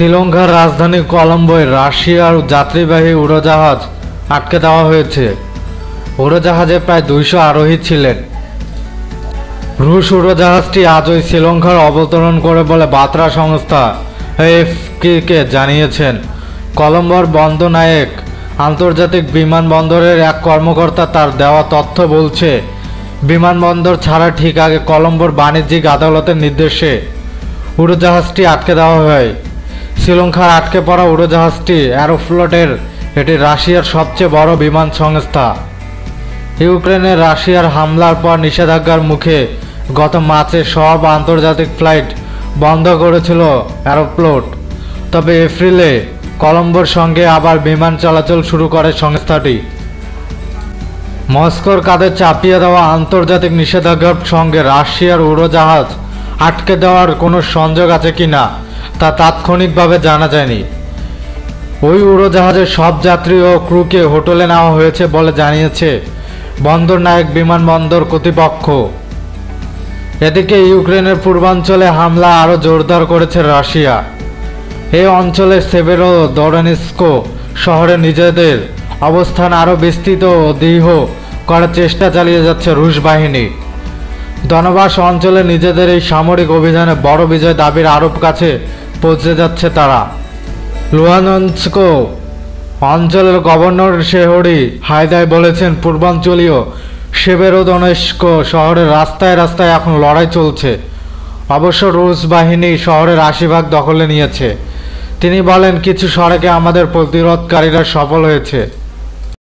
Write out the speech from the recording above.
শ্রীলঙ্কার রাজধানী কলম্বোয় রাশিয়ার যাত্রীবাহী উড়োজাহাজ আটকে দেওয়া হয়েছে। উড়োজাহাজে প্রায় 200 আরোহী ছিলেন। রুশ উড়োজাহাজটি আজই শ্রীলঙ্কার অবতরণ করে বলে বার্তা সংস্থা এএফপিকে জানিয়েছেন কলম্বোর বন্দরনায়েক আন্তর্জাতিক বিমানবন্দরের এক কর্মকর্তা। তার দেওয়া তথ্য বলছে, বিমানবন্দর ছাড়া ঠিক আগে কলম্বোর বাণিজ্যিক আদালতের নির্দেশে উড়োজাহাজটি আটকে দেওয়া হয়। শ্রীলঙ্কার আটকে পড়া উড়োজাহাজটি অ্যারোফ্লোটের, এটি রাশিয়ার সবচেয়ে বড় বিমান সংস্থা। ইউক্রেনে রাশিয়ার হামলার পর নিষেধাজ্ঞার মুখে গত মার্চে সব আন্তর্জাতিক ফ্লাইট বন্ধ করেছিল অ্যারোফ্লোট। তবে এপ্রিলে কলম্বোর সঙ্গে আবার বিমান চলাচল শুরু করে সংস্থাটি। মস্কোর কাঁধে চাপিয়ে দেওয়া আন্তর্জাতিক নিষেধাজ্ঞার সঙ্গে রাশিয়ার উড়োজাহাজ আটকে দেওয়ার কোনো সংযোগ আছে কিনা তা তাৎক্ষণিকভাবে জানা যায়নি। ওই উড়োজাহাজের সব যাত্রী ও ক্রুকে হোটেলে নেওয়া হয়েছে বলে জানিয়েছে বন্দরনায়েক বিমানবন্দর কর্তৃপক্ষ। এদিকে ইউক্রেনের পূর্বাঞ্চলে হামলা আরও জোরদার করেছে রাশিয়া। এই অঞ্চলে সেভেরোদনেৎস্ক শহরে নিজেদের অবস্থান আরও বিস্তৃত ও দৃঢ় করার চেষ্টা চালিয়ে যাচ্ছে রুশ বাহিনী। দনবাস অঞ্চলে নিজেদের এই সামরিক অভিযানে বড় বিজয় দাবির আরব কাছে পৌঁছে যাচ্ছে তারা। লুহানস্ক অঞ্চলের গভর্নর শেহরি হায়দাই বলেছেন, পূর্বাঞ্চলীয় সেভেরোদনেৎস্ক শহরের রাস্তায় রাস্তায় এখন লড়াই চলছে। অবশ্য রুশ বাহিনী শহরের 80% দখলে নিয়েছে। তিনি বলেন, কিছু সড়কে আমাদের প্রতিরোধকারীরা সফল হয়েছে।